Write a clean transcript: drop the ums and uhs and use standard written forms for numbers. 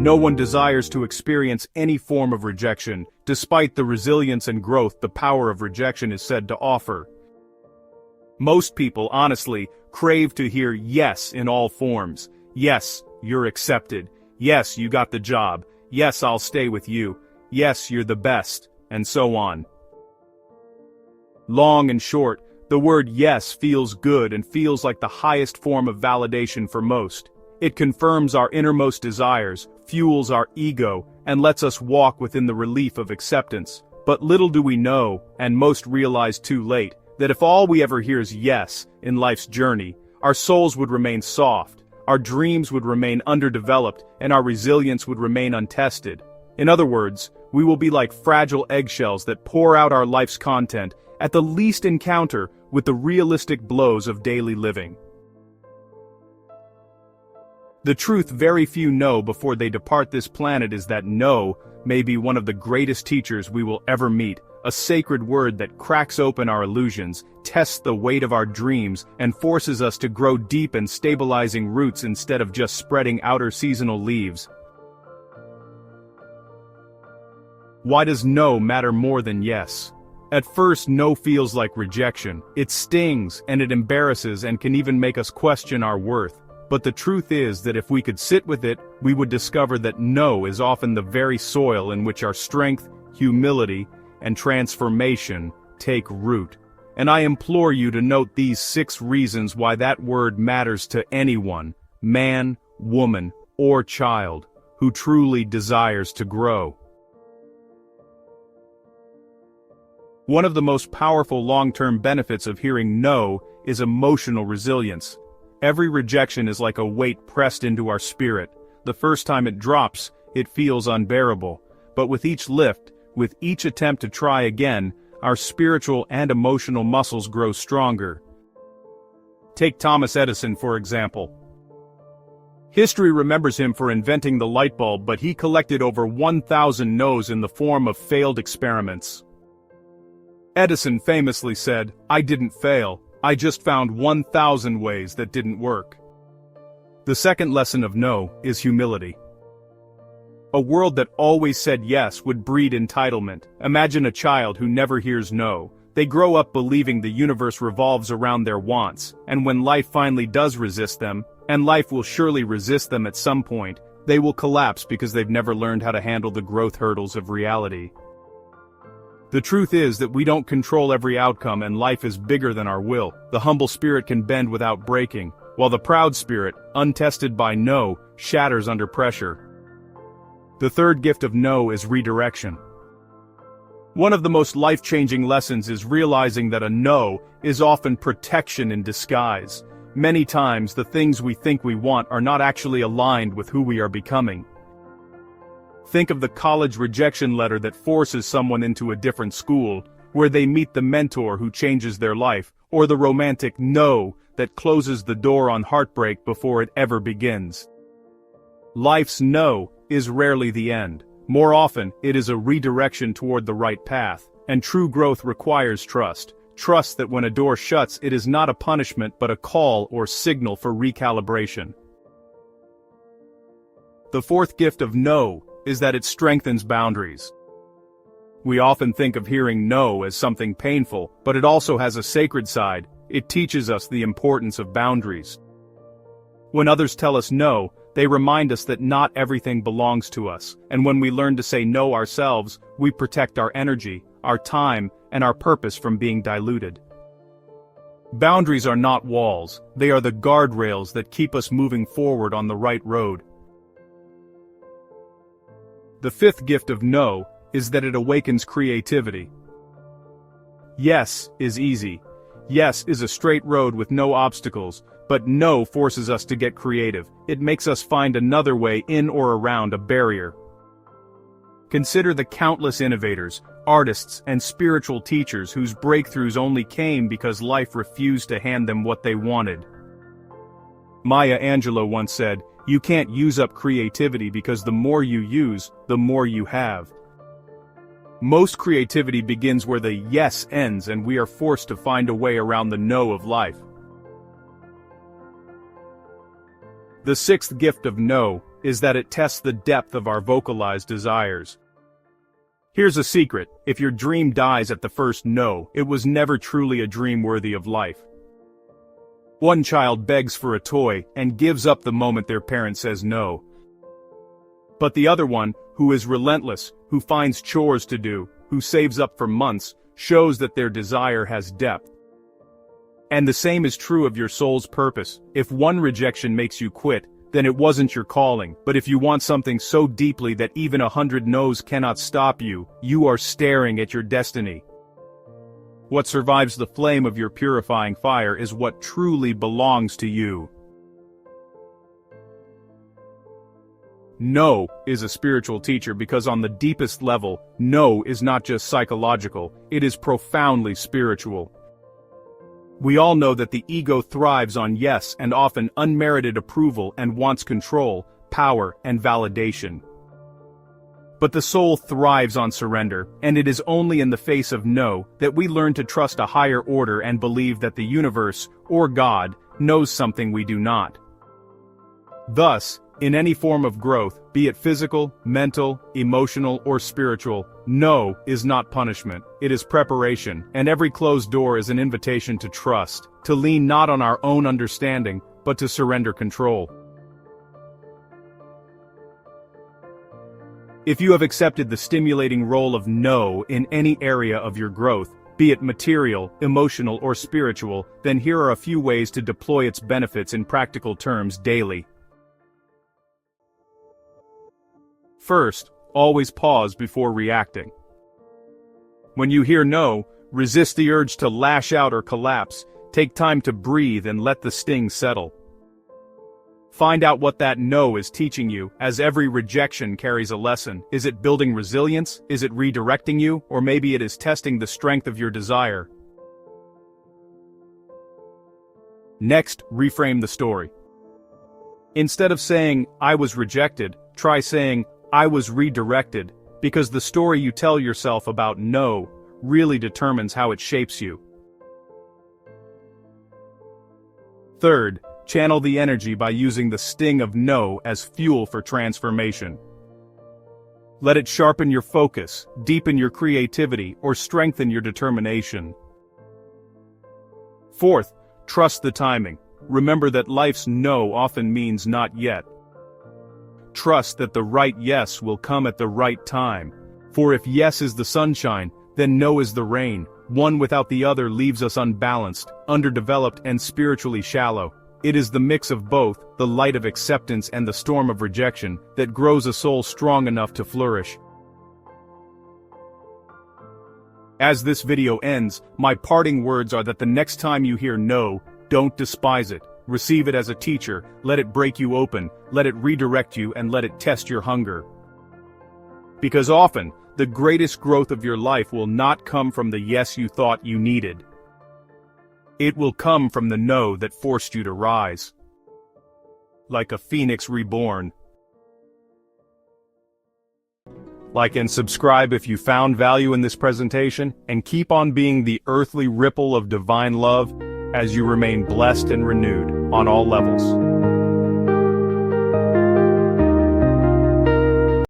No one desires to experience any form of rejection, despite the resilience and growth the power of rejection is said to offer. Most people, honestly, crave to hear yes in all forms. Yes, you're accepted. Yes, you got the job. Yes, I'll stay with you. Yes, you're the best, and so on. Long and short, the word yes feels good and feels like the highest form of validation for most. It confirms our innermost desires, fuels our ego, and lets us walk within the relief of acceptance. But little do we know, and most realize too late, that if all we ever hear is yes in life's journey, our souls would remain soft, our dreams would remain underdeveloped, and our resilience would remain untested. In other words, we will be like fragile eggshells that pour out our life's content at the least encounter with the realistic blows of daily living. The truth very few know before they depart this planet is that no may be one of the greatest teachers we will ever meet, a sacred word that cracks open our illusions, tests the weight of our dreams, and forces us to grow deep and stabilizing roots instead of just spreading outer seasonal leaves. Why does no matter more than yes? At first, no feels like rejection. It stings, and it embarrasses and can even make us question our worth. But the truth is that if we could sit with it, we would discover that no is often the very soil in which our strength, humility, and transformation take root. And I implore you to note these 6 reasons why that word matters to anyone, man, woman, or child, who truly desires to grow. One of the most powerful long-term benefits of hearing no is emotional resilience. Every rejection is like a weight pressed into our spirit. The first time it drops, it feels unbearable. But with each lift, with each attempt to try again, our spiritual and emotional muscles grow stronger. Take Thomas Edison, for example. History remembers him for inventing the light bulb, but he collected over 1,000 no's in the form of failed experiments. Edison famously said, "I didn't fail. I just found 1,000 ways that didn't work." The second lesson of no is humility. A world that always said yes would breed entitlement. Imagine a child who never hears no. They grow up believing the universe revolves around their wants, and when life finally does resist them, and life will surely resist them at some point, they will collapse because they've never learned how to handle the growth hurdles of reality. The truth is that we don't control every outcome, and life is bigger than our will. The humble spirit can bend without breaking, while the proud spirit, untested by no, shatters under pressure. The third gift of no is redirection. One of the most life-changing lessons is realizing that a no is often protection in disguise. Many times the things we think we want are not actually aligned with who we are becoming. Think of the college rejection letter that forces someone into a different school, where they meet the mentor who changes their life, or the romantic no that closes the door on heartbreak before it ever begins. Life's no is rarely the end. More often, it is a redirection toward the right path, and true growth requires trust. Trust that when a door shuts, it is not a punishment but a call or signal for recalibration. The fourth gift of no is that it strengthens boundaries. We often think of hearing no as something painful, but it also has a sacred side. It teaches us the importance of boundaries. When others tell us no, they remind us that not everything belongs to us, and when we learn to say no ourselves, we protect our energy, our time, and our purpose from being diluted. Boundaries are not walls, they are the guardrails that keep us moving forward on the right road. The fifth gift of no is that it awakens creativity. Yes is easy. Yes is a straight road with no obstacles, but no forces us to get creative. It makes us find another way in or around a barrier. Consider the countless innovators, artists, and spiritual teachers whose breakthroughs only came because life refused to hand them what they wanted. Maya Angelou once said, "You can't use up creativity because the more you use, the more you have." Most creativity begins where the yes ends, and we are forced to find a way around the no of life. The sixth gift of no is that it tests the depth of our vocalized desires. Here's a secret: if your dream dies at the first no, it was never truly a dream worthy of life. One child begs for a toy and gives up the moment their parent says no. But the other one, who is relentless, who finds chores to do, who saves up for months, shows that their desire has depth. And the same is true of your soul's purpose. If one rejection makes you quit, then it wasn't your calling. But if you want something so deeply that even 100 no's cannot stop you, you are staring at your destiny. What survives the flame of your purifying fire is what truly belongs to you. No is a spiritual teacher because on the deepest level, no is not just psychological, it is profoundly spiritual. We all know that the ego thrives on yes and often unmerited approval and wants control, power, and validation. But the soul thrives on surrender, and it is only in the face of no that we learn to trust a higher order and believe that the universe, or God, knows something we do not. Thus, in any form of growth, be it physical, mental, emotional, or spiritual, no is not punishment, it is preparation, and every closed door is an invitation to trust, to lean not on our own understanding, but to surrender control. If you have accepted the stimulating role of no in any area of your growth, be it material, emotional, or spiritual, then here are a few ways to deploy its benefits in practical terms daily. First, always pause before reacting. When you hear no, resist the urge to lash out or collapse. Take time to breathe and let the sting settle. Find out what that no is teaching you, as every rejection carries a lesson. Is it building resilience? Is it redirecting you? Or maybe it is testing the strength of your desire. Next, reframe the story. Instead of saying, "I was rejected," try saying, "I was redirected," because the story you tell yourself about no really determines how it shapes you. Third, channel the energy by using the sting of no as fuel for transformation. Let it sharpen your focus, deepen your creativity, or strengthen your determination. Fourth, trust the timing. Remember that life's no often means not yet. Trust that the right yes will come at the right time. For if yes is the sunshine, then no is the rain. One without the other leaves us unbalanced, underdeveloped, and spiritually shallow. It is the mix of both, the light of acceptance and the storm of rejection, that grows a soul strong enough to flourish. As this video ends, my parting words are that the next time you hear no, don't despise it. Receive it as a teacher, let it break you open, let it redirect you, and let it test your hunger. Because often, the greatest growth of your life will not come from the yes you thought you needed. It will come from the no that forced you to rise. Like a phoenix reborn. Like and subscribe if you found value in this presentation, and keep on being the earthly ripple of divine love as you remain blessed and renewed on all levels.